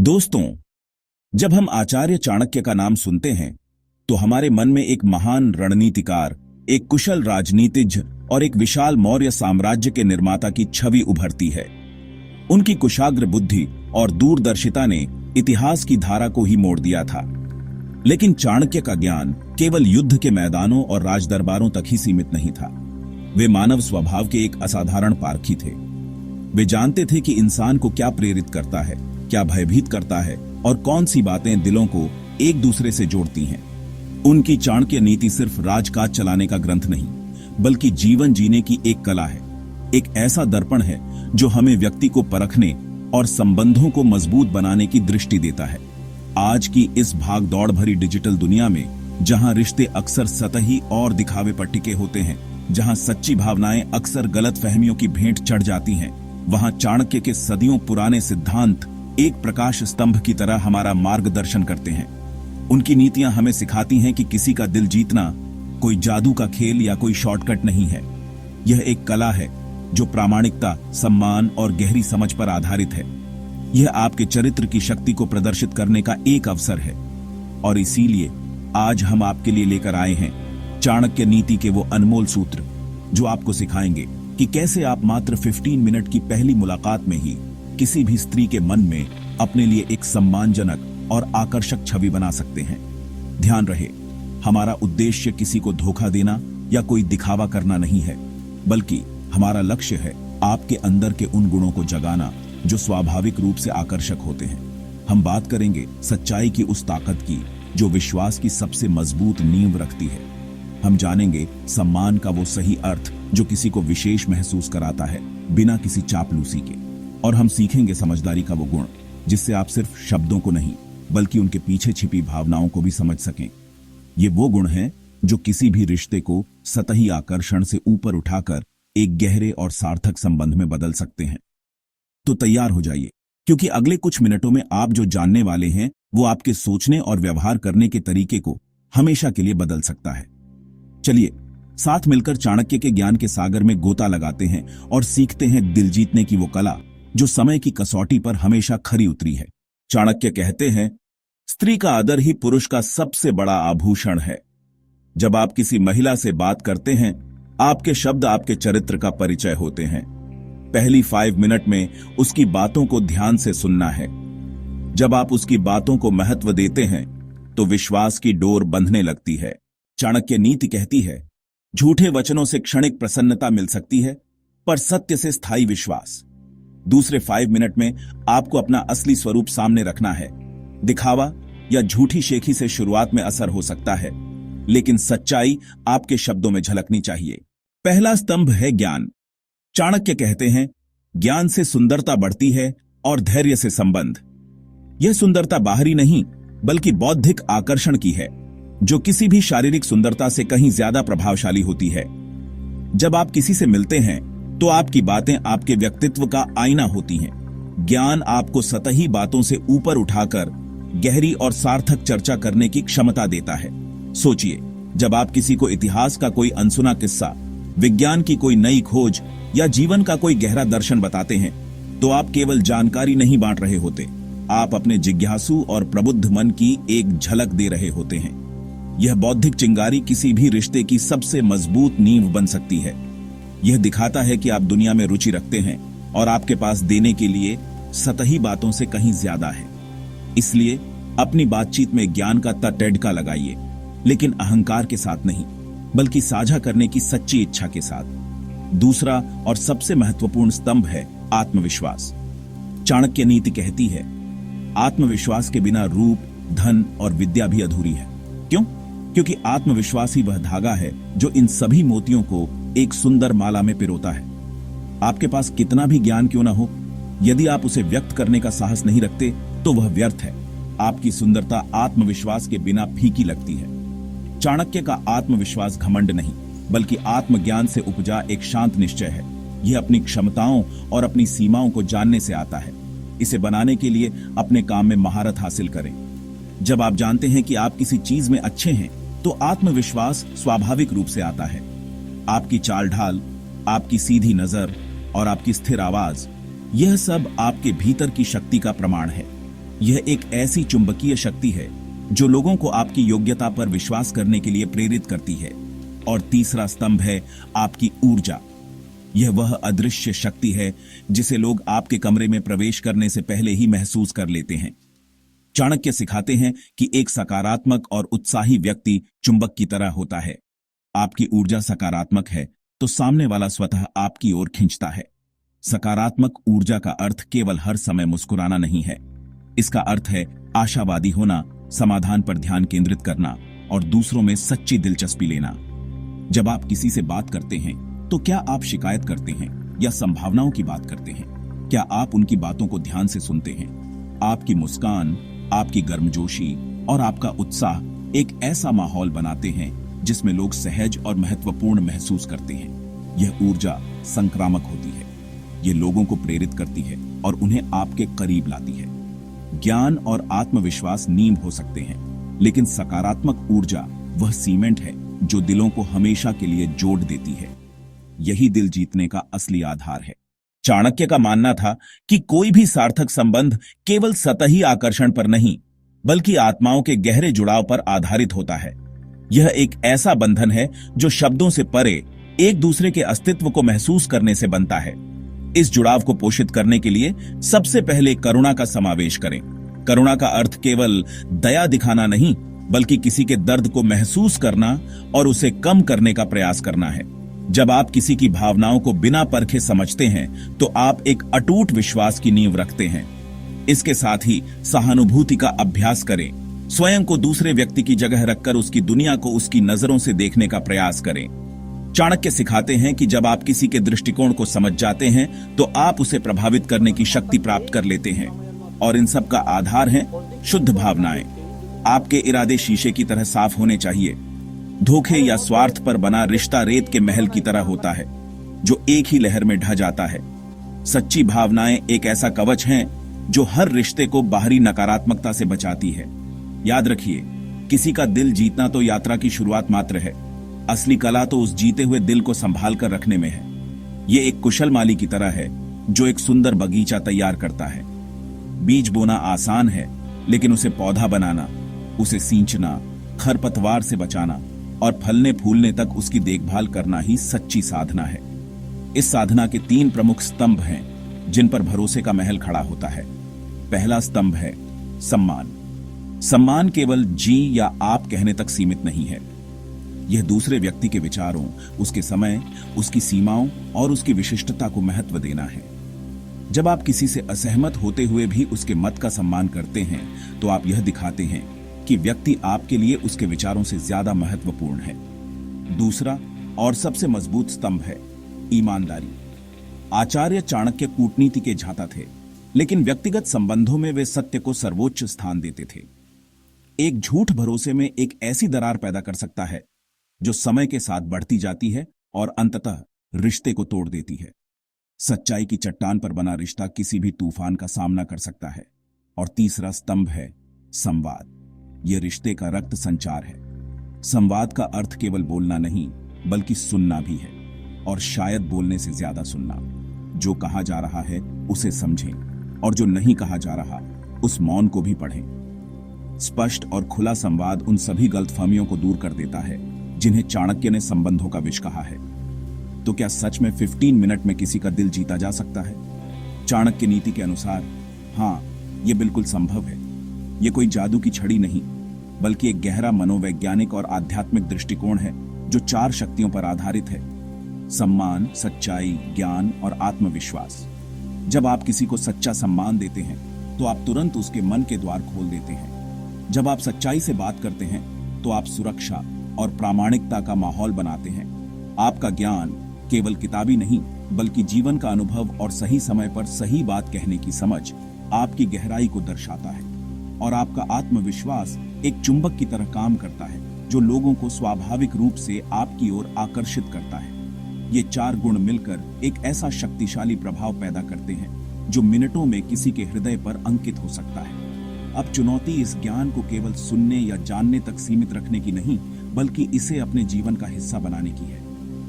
दोस्तों, जब हम आचार्य चाणक्य का नाम सुनते हैं तो हमारे मन में एक महान रणनीतिकार, एक कुशल राजनीतिज्ञ और एक विशाल मौर्य साम्राज्य के निर्माता की छवि उभरती है। उनकी कुशाग्र बुद्धि और दूरदर्शिता ने इतिहास की धारा को ही मोड़ दिया था। लेकिन चाणक्य का ज्ञान केवल युद्ध के मैदानों और राजदरबारों तक ही सीमित नहीं था। वे मानव स्वभाव के एक असाधारण पारखी थे। वे जानते थे कि इंसान को क्या प्रेरित करता है, क्या भयभीत करता है और कौन सी बातें दिलों को एक दूसरे से जोड़ती हैं। उनकी चाणक्य नीति सिर्फ राजकाज चलाने का ग्रंथ नहीं, बल्कि जीवन जीने की एक कला है। एक ऐसा दर्पण है जो हमें व्यक्ति को परखने और संबंधों को मजबूत बनाने की दृष्टि देता है। आज की इस भाग दौड़ भरी डिजिटल दुनिया में, जहां रिश्ते अक्सर सतही और दिखावे पर टिके होते हैं, जहां सच्ची भावनाएं अक्सर गलत फहमियों की भेंट चढ़ जाती हैं, वहां चाणक्य के सदियों पुराने सिद्धांत एक प्रकाश स्तंभ की तरह हमारा मार्गदर्शन करते हैं। उनकी नीतियां हमें सिखाती हैं कि किसी का दिल जीतना कोई जादू का खेल या कोई शॉर्टकट नहीं है। यह एक कला है जो प्रामाणिकता, सम्मान और गहरी समझ पर आधारित है। यह आपके चरित्र की शक्ति को प्रदर्शित करने का एक अवसर है। और इसीलिए आज हम आपके लिए लेकर आए हैं चाणक्य नीति के वो अनमोल सूत्र, जो आपको सिखाएंगे कि कैसे आप मात्र 15 मिनट की पहली मुलाकात में ही किसी भी स्त्री के मन में अपने लिए एक सम्मानजनक और आकर्षक छवि बना सकते हैं। ध्यान रहे, हमारा उद्देश्य किसी को धोखा देना या कोई दिखावा करना नहीं है, बल्कि हमारा लक्ष्य है आपके अंदर के उन गुणों को जगाना जो स्वाभाविक रूप से आकर्षक होते हैं। हम बात करेंगे सच्चाई की उस ताकत की जो विश्वास की सबसे मजबूत नींव रखती है। हम जानेंगे सम्मान का वो सही अर्थ जो किसी को विशेष महसूस कराता है, बिना किसी चापलूसी के। और हम सीखेंगे समझदारी का वो गुण जिससे आप सिर्फ शब्दों को नहीं, बल्कि उनके पीछे छिपी भावनाओं को भी समझ सकें। ये वो गुण हैं जो किसी भी रिश्ते को सतही आकर्षण से ऊपर उठाकर एक गहरे और सार्थक संबंध में बदल सकते हैं। तो तैयार हो जाइए, क्योंकि अगले कुछ मिनटों में आप जो जानने वाले हैं वो आपके सोचने और व्यवहार करने के तरीके को हमेशा के लिए बदल सकता है। चलिए साथ मिलकर चाणक्य के ज्ञान के सागर में गोता लगाते हैं और सीखते हैं दिल जीतने की वो कला जो समय की कसौटी पर हमेशा खरी उतरी है। चाणक्य कहते हैं, स्त्री का आदर ही पुरुष का सबसे बड़ा आभूषण है। जब आप किसी महिला से बात करते हैं, आपके शब्द आपके चरित्र का परिचय होते हैं। पहली 5 मिनट में उसकी बातों को ध्यान से सुनना है। जब आप उसकी बातों को महत्व देते हैं तो विश्वास की डोर बंधने लगती है। चाणक्य नीति कहती है, झूठे वचनों से क्षणिक प्रसन्नता मिल सकती है, पर सत्य से स्थायी विश्वास। दूसरे 5 मिनट में आपको अपना असली स्वरूप सामने रखना है। दिखावा या झूठी शेखी से शुरुआत में असर हो सकता है, लेकिन सच्चाई आपके शब्दों में झलकनी चाहिए। पहला स्तंभ है ज्ञान। चाणक्य कहते हैं, ज्ञान से सुंदरता बढ़ती है और धैर्य से संबंध। यह सुंदरता बाहरी नहीं, बल्कि बौद्धिक आकर्षण की है, जो किसी भी शारीरिक सुंदरता से कहीं ज्यादा प्रभावशाली होती है। जब आप किसी से मिलते हैं तो आपकी बातें आपके व्यक्तित्व का आईना होती हैं। ज्ञान आपको सतही बातों से ऊपर उठाकर गहरी और सार्थक चर्चा करने की क्षमता देता है। सोचिए, जब आप किसी को इतिहास का कोई अनसुना किस्सा, विज्ञान की कोई नई खोज या जीवन का कोई गहरा दर्शन बताते हैं, तो आप केवल जानकारी नहीं बांट रहे होते, आप अपने जिज्ञासु और प्रबुद्ध मन की एक झलक दे रहे होते हैं। यह बौद्धिक चिंगारी किसी भी रिश्ते की सबसे मजबूत नींव बन सकती है। यह दिखाता है कि आप दुनिया में रुचि रखते हैं और आपके पास देने के लिए सतही बातों से कहीं ज्यादा है। इसलिए अपनी बातचीत में ज्ञान का तटैडका लगाइए, लेकिन अहंकार के साथ नहीं, बल्कि साझा करने की सच्ची इच्छा के साथ। दूसरा और सबसे महत्वपूर्ण स्तंभ है आत्मविश्वास। चाणक्य नीति कहती है, आत्मविश्वास के बिना रूप, धन और विद्या भी अधूरी है। क्यों? क्योंकि आत्मविश्वास ही वह धागा है जो इन सभी मोतियों को एक सुंदर माला में पिरोता है। आपके पास कितना भी ज्ञान क्यों ना हो, यदि आप उसे व्यक्त करने का साहस नहीं रखते तो वह व्यर्थ है। आपकी सुंदरता आत्मविश्वास के बिना फीकी लगती है। चाणक्य का आत्मविश्वास घमंड नहीं, बल्कि आत्मज्ञान से उपजा एक शांत निश्चय है। यह अपनी क्षमताओं और अपनी सीमाओं को जानने से आता है। इसे बनाने के लिए अपने काम में महारत हासिल करें। जब आप जानते हैं कि आप किसी चीज में अच्छे हैं, तो आत्मविश्वास स्वाभाविक रूप से आता है। आपकी चाल ढाल, आपकी सीधी नजर और आपकी स्थिर आवाज, यह सब आपके भीतर की शक्ति का प्रमाण है। यह एक ऐसी चुंबकीय शक्ति है जो लोगों को आपकी योग्यता पर विश्वास करने के लिए प्रेरित करती है। और तीसरा स्तंभ है आपकी ऊर्जा। यह वह अदृश्य शक्ति है जिसे लोग आपके कमरे में प्रवेश करने से पहले ही महसूस कर लेते हैं। चाणक्य सिखाते हैं कि एक सकारात्मक और उत्साही व्यक्ति चुंबक की तरह होता है। आपकी ऊर्जा सकारात्मक है तो सामने वाला स्वतः आपकी ओर खींचता है। सकारात्मक ऊर्जा का अर्थ केवल हर समय मुस्कुराना नहीं है। इसका अर्थ है आशावादी होना, समाधान पर ध्यान केंद्रित करना और दूसरों में सच्ची दिलचस्पी लेना। जब आप किसी से बात करते हैं तो क्या आप शिकायत करते हैं या संभावनाओं की बात करते हैं? क्या आप उनकी बातों को ध्यान से सुनते हैं? आपकी मुस्कान, आपकी गर्मजोशी और आपका उत्साह एक ऐसा माहौल बनाते हैं जिसमें लोग सहज और महत्वपूर्ण महसूस करते हैं। यह ऊर्जा संक्रामक होती है। यह लोगों को प्रेरित करती है और उन्हें आपके करीब लाती है। ज्ञान और आत्मविश्वास नींव हो सकते हैं, लेकिन सकारात्मक ऊर्जा वह सीमेंट है जो दिलों को हमेशा के लिए जोड़ देती है। यही दिल जीतने का असली आधार है। चाणक्य का मानना था कि कोई भी सार्थक संबंध केवल सतही आकर्षण पर नहीं, बल्कि आत्माओं के गहरे जुड़ाव पर आधारित होता है। यह एक ऐसा बंधन है जो शब्दों से परे एक दूसरे के अस्तित्व को महसूस करने से बनता है। इस जुड़ाव को पोषित करने के लिए सबसे पहले करुणा का समावेश करें। करुणा का अर्थ केवल दया दिखाना नहीं, बल्कि किसी के दर्द को महसूस करना और उसे कम करने का प्रयास करना है। जब आप किसी की भावनाओं को बिना परखे समझते हैं तो आप एक अटूट विश्वास की नींव रखते हैं। इसके साथ ही सहानुभूति का अभ्यास करें। स्वयं को दूसरे व्यक्ति की जगह रखकर उसकी दुनिया को उसकी नजरों से देखने का प्रयास करें। चाणक्य सिखाते हैं कि जब आप किसी के दृष्टिकोण को समझ जाते हैं तो आप उसे प्रभावित करने की शक्ति प्राप्त कर लेते हैं। और इन सब का आधार है शुद्ध भावनाएं। आपके इरादे शीशे की तरह साफ होने चाहिए। धोखे या स्वार्थ पर बना रिश्ता रेत के महल की तरह होता है जो एक ही लहर में ढह जाता है। सच्ची भावनाएं एक ऐसा कवच हैं जो हर रिश्ते को बाहरी नकारात्मकता से बचाती है। याद रखिए, किसी का दिल जीतना तो यात्रा की शुरुआत मात्र है। असली कला तो उस जीते हुए दिल को संभाल कर रखने में है। ये एक कुशल माली की तरह है जो एक सुंदर बगीचा तैयार करता है। बीज बोना आसान है, लेकिन उसे पौधा बनाना, उसे सींचना, खरपतवार से बचाना और फलने फूलने तक उसकी देखभाल करना ही सच्ची साधना है। इस साधना के 3 प्रमुख स्तंभ हैं जिन पर भरोसे का महल खड़ा होता है। पहला स्तंभ है सम्मान। सम्मान केवल जी या आप कहने तक सीमित नहीं है। यह दूसरे व्यक्ति के विचारों, उसके समय, उसकी सीमाओं और उसकी विशिष्टता को महत्व देना है। जब आप किसी से असहमत होते हुए भी उसके मत का सम्मान करते हैं तो आप यह दिखाते हैं कि व्यक्ति आपके लिए उसके विचारों से ज्यादा महत्वपूर्ण है। दूसरा और सबसे मजबूत स्तंभ है ईमानदारी। आचार्य चाणक्य कूटनीति के झाता थे, लेकिन व्यक्तिगत संबंधों में वे सत्य को सर्वोच्च स्थान देते थे। एक झूठ भरोसे में एक ऐसी दरार पैदा कर सकता है जो समय के साथ बढ़ती जाती है और अंततः रिश्ते को तोड़ देती है। सच्चाई की चट्टान पर बना रिश्ता किसी भी तूफान का सामना कर सकता है। और तीसरा स्तंभ है संवाद। यह रिश्ते का रक्त संचार है। संवाद का अर्थ केवल बोलना नहीं, बल्कि सुनना भी है, और शायद बोलने से ज्यादा सुनना। जो कहा जा रहा है उसे समझें, और जो नहीं कहा जा रहा उस मौन को भी पढ़ें। स्पष्ट और खुला संवाद उन सभी गलतफहमियों को दूर कर देता है जिन्हें चाणक्य ने संबंधों का विष कहा है। तो क्या सच में 15 मिनट में किसी का दिल जीता जा सकता है? चाणक्य नीति के अनुसार हाँ, यह बिल्कुल संभव है। यह कोई जादू की छड़ी नहीं, बल्कि एक गहरा मनोवैज्ञानिक और आध्यात्मिक दृष्टिकोण है जो 4 शक्तियों पर आधारित है: सम्मान, सच्चाई, ज्ञान और आत्मविश्वास। जब आप किसी को सच्चा सम्मान देते हैं तो आप तुरंत उसके मन के द्वार खोल देते हैं। जब आप सच्चाई से बात करते हैं तो आप सुरक्षा और प्रामाणिकता का माहौल बनाते हैं। आपका ज्ञान केवल किताबी नहीं, बल्कि जीवन का अनुभव और सही समय पर सही बात कहने की समझ आपकी गहराई को दर्शाता है। और आपका आत्मविश्वास एक चुंबक की तरह काम करता है जो लोगों को स्वाभाविक रूप से आपकी ओर आकर्षित करता है। ये 4 गुण मिलकर एक ऐसा शक्तिशाली प्रभाव पैदा करते हैं जो मिनटों में किसी के हृदय पर अंकित हो सकता है। अब चुनौती इस ज्ञान को केवल सुनने या जानने तक सीमित रखने की नहीं, बल्कि इसे अपने जीवन का हिस्सा बनाने की है।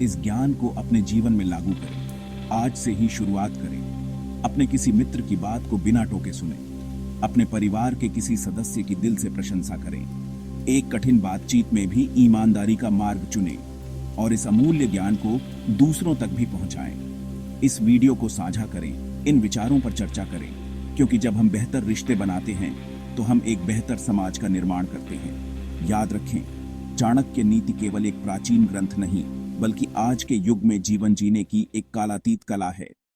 इस ज्ञान को अपने जीवन में लागू करें। आज से ही शुरुआत करें। अपने किसी मित्र की बात को बिना टोके सुने। अपने परिवार के किसी सदस्य की दिल से प्रशंसा करें। एक कठिन बातचीत में भी ईमानदारी का मार्ग चुनें और इस अमूल्य ज्ञान को दूसरों तक भी पहुंचाएं। इस वीडियो को साझा करें, इन विचारों पर चर्चा करें, क्योंकि जब हम बेहतर रिश्ते बनाते हैं तो हम एक बेहतर समाज का निर्माण करते हैं। याद रखें, चाणक्य नीति केवल एक प्राचीन ग्रंथ नहीं, बल्कि आज के युग में जीवन जीने की एक कालातीत कला है।